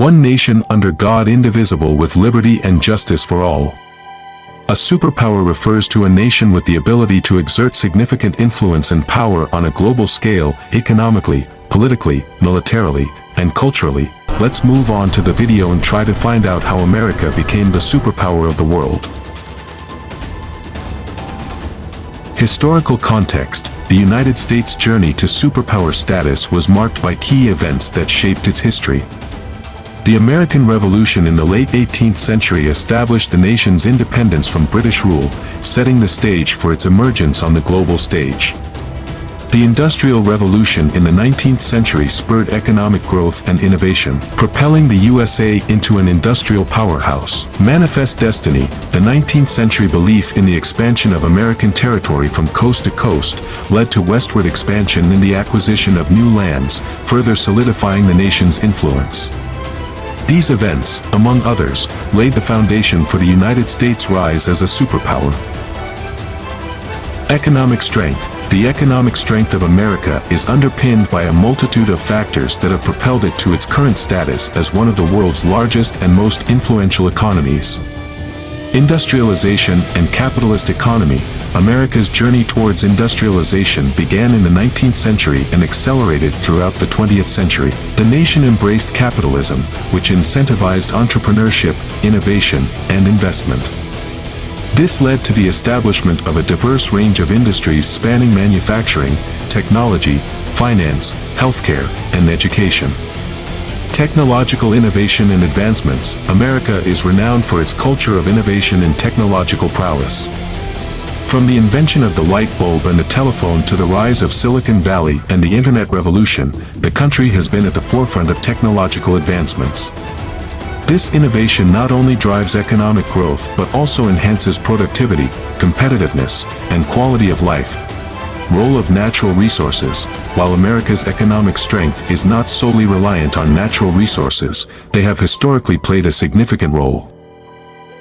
One nation under God, indivisible, with liberty and justice for all. A superpower refers to a nation with the ability to exert significant influence and power on a global scale, economically, politically, militarily, and culturally. Let's move on to the video and try to find out how America became the superpower of the world. Historical context. The United States' journey to superpower status was marked by key events that shaped its history. The American Revolution in the late 18th century established the nation's independence from British rule, setting the stage for its emergence on the global stage. The Industrial Revolution in the 19th century spurred economic growth and innovation, propelling the USA into an industrial powerhouse. Manifest Destiny. The 19th century belief in the expansion of American territory from coast to coast led to westward expansion in the acquisition of new lands, further solidifying the nation's influence. These events, among others, laid the foundation for the United States' rise as a superpower. Economic strength. The economic strength of America is underpinned by a multitude of factors that have propelled it to its current status as one of the world's largest and most influential economies. Industrialization and capitalist economy. America's journey towards industrialization began in the 19th century and accelerated throughout the 20th century. The nation embraced capitalism, which incentivized entrepreneurship, innovation, and investment. This led to the establishment of a diverse range of industries spanning manufacturing, technology, finance, healthcare, and education. Technological innovation and advancements. America is renowned for its culture of innovation and technological prowess. From the invention of the light bulb and the telephone to the rise of Silicon Valley and the Internet revolution, the country has been at the forefront of technological advancements. This innovation not only drives economic growth but also enhances productivity, competitiveness, and quality of life. Role of natural resources. While America's economic strength is not solely reliant on natural resources, they have historically played a significant role.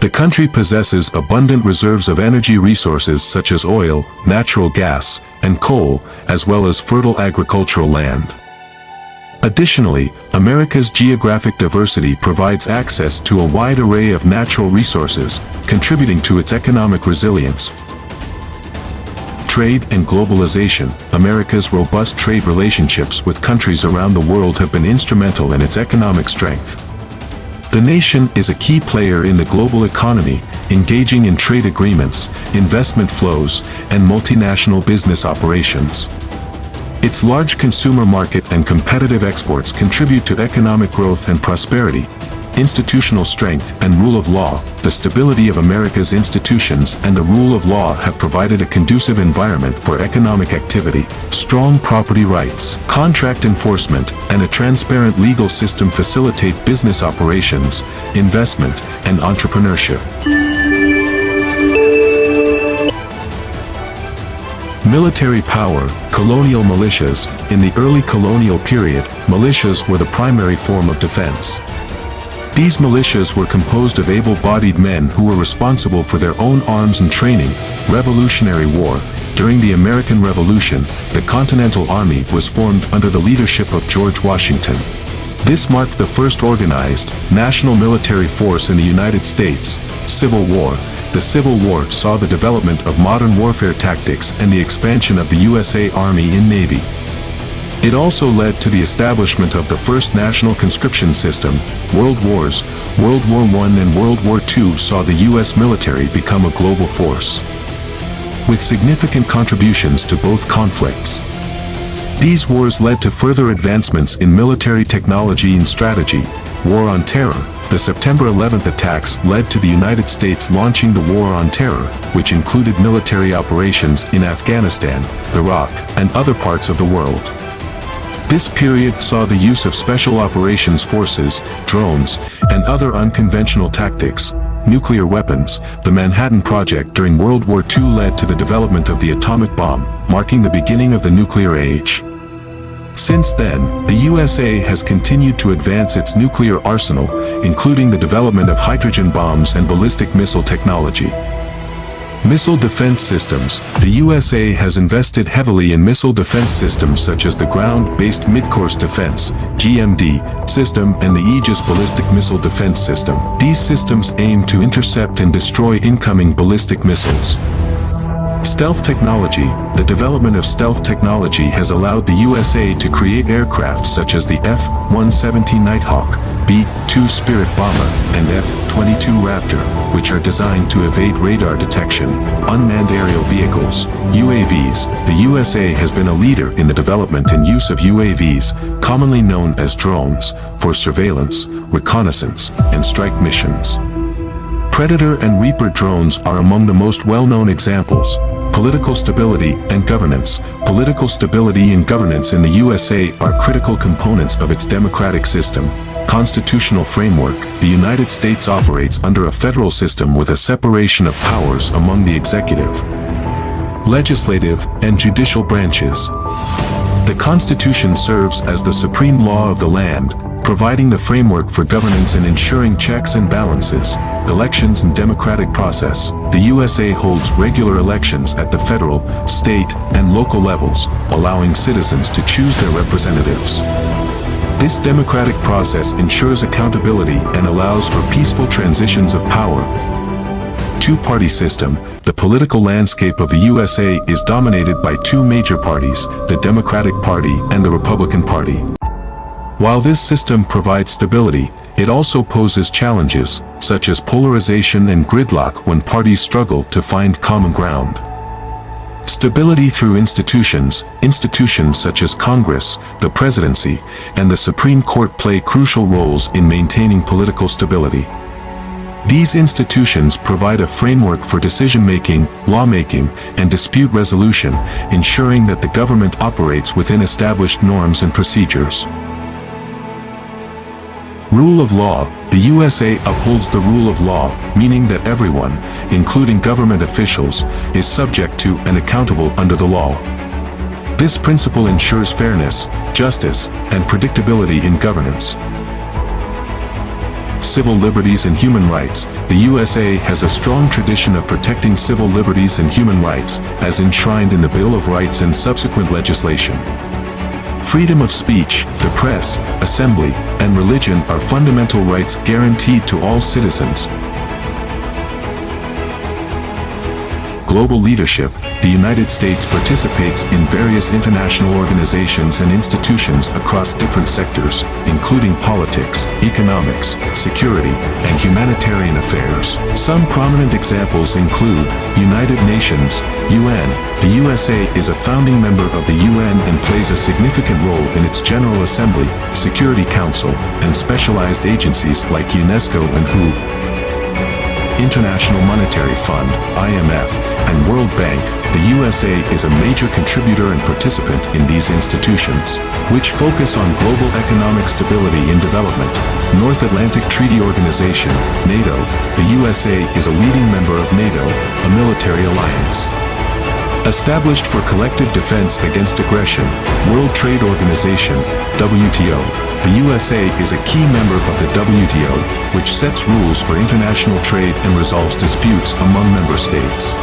The country possesses abundant reserves of energy resources such as oil, natural gas, and coal, as well as fertile agricultural land. Additionally, America's geographic diversity provides access to a wide array of natural resources, contributing to its economic resilience. Trade and globalization. America's robust trade relationships with countries around the world have been instrumental in its economic strength. The nation is a key player in the global economy, engaging in trade agreements, investment flows, and multinational business operations. Its large consumer market and competitive exports contribute to economic growth and prosperity. Institutional strength and rule of law. The stability of America's institutions and the rule of law have provided a conducive environment for economic activity. Strong property rights, contract enforcement, and a transparent legal system facilitate business operations, investment, and entrepreneurship. Military power. Colonial militias. In the early colonial period, militias were the primary form of defense. These militias were composed of able-bodied men who were responsible for their own arms and training. Revolutionary War. During the American Revolution, the Continental Army was formed under the leadership of George Washington. This marked the first organized, national military force in the United States. Civil War. The Civil War saw the development of modern warfare tactics and the expansion of the USA Army and Navy. It also led to the establishment of the first national conscription system. World Wars. World War I and World War II saw the U.S. military become a global force, with significant contributions to both conflicts. These wars led to further advancements in military technology and strategy. War on Terror. The September 11th attacks led to the United States launching the War on Terror, which included military operations in Afghanistan, Iraq, and other parts of the world. This period saw the use of special operations forces, drones, and other unconventional tactics. Nuclear weapons. The Manhattan Project during World War II led to the development of the atomic bomb, marking the beginning of the nuclear age. Since then, the USA has continued to advance its nuclear arsenal, including the development of hydrogen bombs and ballistic missile technology. Missile defense systems. The USA has invested heavily in missile defense systems such as the Ground-Based Midcourse Defense (GMD) system and the Aegis Ballistic Missile Defense System. These systems aim to intercept and destroy incoming ballistic missiles. Stealth technology. The development of stealth technology has allowed the USA to create aircraft such as the F-117 Nighthawk, B-2 Spirit bomber, and F-22 Raptor, which are designed to evade radar detection. Unmanned aerial vehicles, UAVs. The USA has been a leader in the development and use of UAVs, commonly known as drones, for surveillance, reconnaissance, and strike missions. Predator and Reaper drones are among the most well-known examples. Political stability and governance. Political stability and governance in the USA are critical components of its democratic system. Constitutional framework. The United States operates under a federal system with a separation of powers among the executive, legislative, and judicial branches. The Constitution serves as the supreme law of the land, providing the framework for governance and ensuring checks and balances. Elections and democratic process. The USA holds regular elections at the federal, state, and local levels, allowing citizens to choose their representatives. This democratic process ensures accountability and allows for peaceful transitions of power. Two-party system. The political landscape of the USA is dominated by two major parties, the Democratic Party and the Republican Party. While this system provides stability, it also poses challenges, such as polarization and gridlock when parties struggle to find common ground. Stability through institutions. Institutions such as Congress, the presidency, and the Supreme Court play crucial roles in maintaining political stability. These institutions provide a framework for decision-making, lawmaking, and dispute resolution, ensuring that the government operates within established norms and procedures. Rule of law. The USA upholds the rule of law, meaning that everyone, including government officials, is subject to and accountable under the law. This principle ensures fairness, justice, and predictability in governance. Civil liberties and human rights. The USA has a strong tradition of protecting civil liberties and human rights, as enshrined in the Bill of Rights and subsequent legislation. Freedom of speech, the press, assembly, and religion are fundamental rights guaranteed to all citizens. Global leadership. The United States participates in various international organizations and institutions across different sectors, including politics, economics, security, and humanitarian affairs. Some prominent examples include United Nations, UN. The USA is a founding member of the UN and plays a significant role in its General Assembly, Security Council, and specialized agencies like UNESCO and WHO. International Monetary Fund, IMF, and World Bank. The USA is a major contributor and participant in these institutions, which focus on global economic stability and development. North Atlantic Treaty Organization, NATO. The USA is a leading member of NATO, a military alliance established for collective defense against aggression. World Trade Organization, WTO. The USA is a key member of the WTO, which sets rules for international trade and resolves disputes among member states.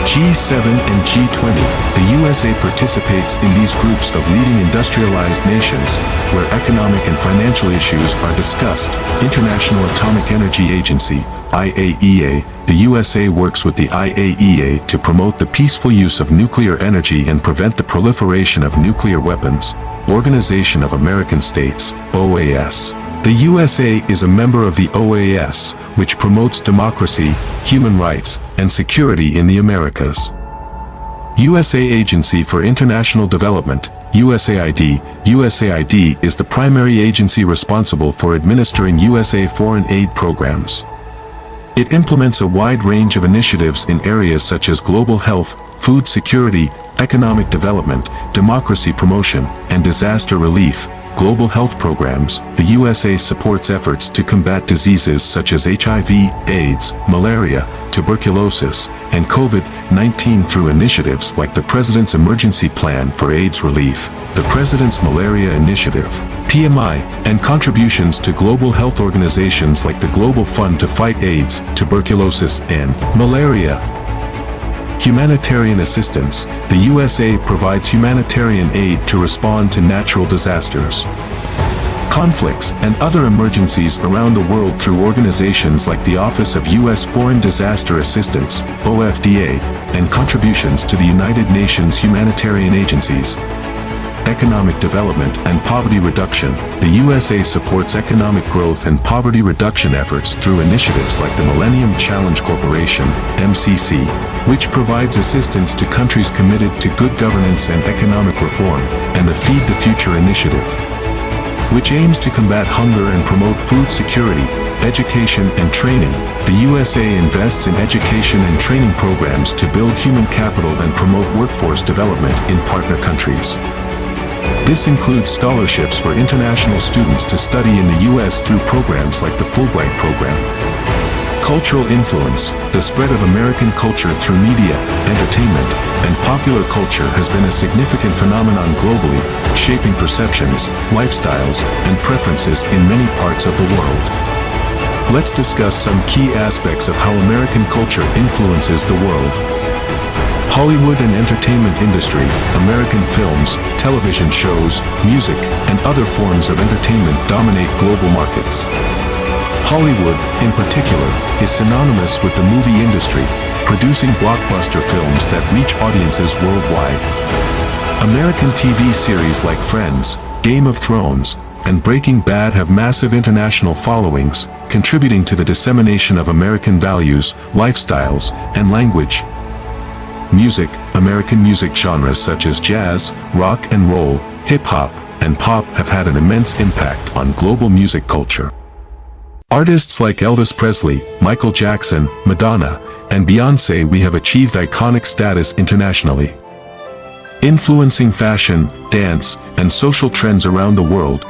G7 and G20. The USA participates in these groups of leading industrialized nations, where economic and financial issues are discussed. International Atomic Energy Agency, IAEA. The USA works with the IAEA to promote the peaceful use of nuclear energy and prevent the proliferation of nuclear weapons. Organization of American States, OAS. The USA is a member of the OAS, which promotes democracy, human rights, and security in the Americas. USA Agency for International Development, USAID. USAID is the primary agency responsible for administering USA foreign aid programs. It implements a wide range of initiatives in areas such as global health, food security, economic development, democracy promotion, and disaster relief. Global health programs. The USA supports efforts to combat diseases such as HIV, AIDS, malaria, tuberculosis, and COVID-19 through initiatives like the President's Emergency Plan for AIDS Relief, the President's Malaria Initiative, PMI, and contributions to global health organizations like the Global Fund to Fight AIDS, Tuberculosis, and Malaria. Humanitarian assistance. The USA provides humanitarian aid to respond to natural disasters, conflicts, and other emergencies around the world through organizations like the Office of U.S. Foreign Disaster Assistance, OFDA, and contributions to the United Nations humanitarian agencies. Economic development and poverty reduction. The USA supports economic growth and poverty reduction efforts through initiatives like the Millennium Challenge Corporation, MCC, which provides assistance to countries committed to good governance and economic reform, and the Feed the Future initiative, which aims to combat hunger and promote food security, education and training. The USA invests in education and training programs to build human capital and promote workforce development in partner countries. This includes scholarships for international students to study in the U.S. through programs like the Fulbright program. Cultural influence. The spread of American culture through media, entertainment, and popular culture has been a significant phenomenon globally, shaping perceptions, lifestyles, and preferences in many parts of the world. Let's discuss some key aspects of how American culture influences the world. Hollywood and entertainment industry. American films, television shows, music, and other forms of entertainment dominate global markets. Hollywood, in particular, is synonymous with the movie industry, producing blockbuster films that reach audiences worldwide. American TV series like Friends, Game of Thrones, and Breaking Bad have massive international followings, contributing to the dissemination of American values, lifestyles, and language. Music. American music genres such as jazz, rock and roll, hip-hop, and pop have had an immense impact on global music culture. Artists like Elvis Presley, Michael Jackson, Madonna, and Beyoncé have achieved iconic status internationally, influencing fashion, dance, and social trends around the world.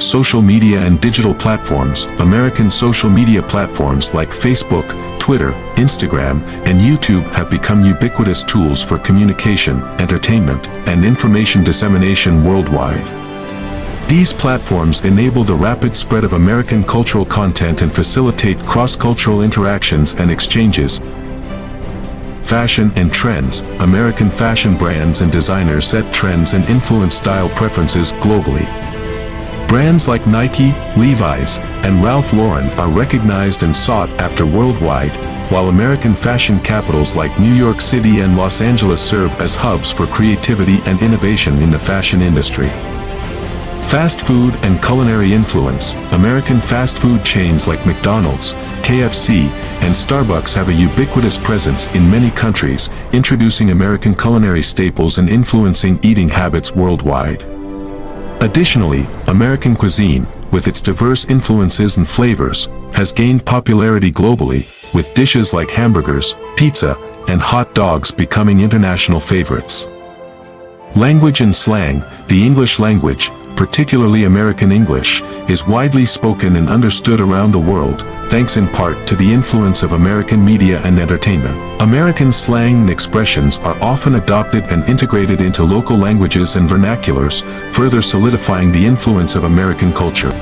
Social media and digital platforms. American social media platforms like Facebook, Twitter, Instagram, and YouTube have become ubiquitous tools for communication, entertainment, and information dissemination worldwide. These platforms enable the rapid spread of American cultural content and facilitate cross-cultural interactions and exchanges. Fashion and trends. American fashion brands and designers set trends and influence style preferences globally. Brands like Nike, Levi's, and Ralph Lauren are recognized and sought after worldwide, while American fashion capitals like New York City and Los Angeles serve as hubs for creativity and innovation in the fashion industry. Fast food and culinary influence. American fast food chains like McDonald's, KFC, and Starbucks have a ubiquitous presence in many countries, introducing American culinary staples and influencing eating habits worldwide. Additionally, American cuisine, with its diverse influences and flavors, has gained popularity globally, with dishes like hamburgers, pizza, and hot dogs becoming international favorites. Language and slang. The English language, particularly American English, is widely spoken and understood around the world, thanks in part to the influence of American media and entertainment. American slang and expressions are often adopted and integrated into local languages and vernaculars, further solidifying the influence of American culture.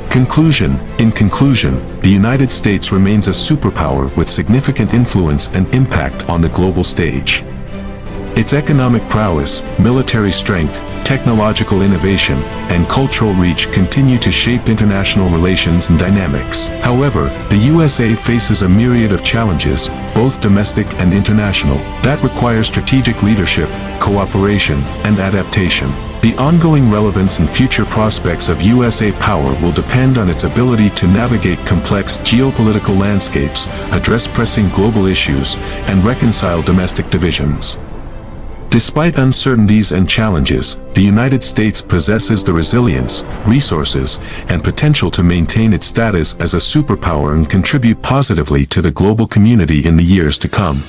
Conclusion. In conclusion, the United States remains a superpower with significant influence and impact on the global stage. Its economic prowess, military strength, technological innovation, and cultural reach continue to shape international relations and dynamics. However, the USA faces a myriad of challenges, both domestic and international, that require strategic leadership, cooperation, and adaptation. The ongoing relevance and future prospects of USA power will depend on its ability to navigate complex geopolitical landscapes, address pressing global issues, and reconcile domestic divisions. Despite uncertainties and challenges, the United States possesses the resilience, resources, and potential to maintain its status as a superpower and contribute positively to the global community in the years to come.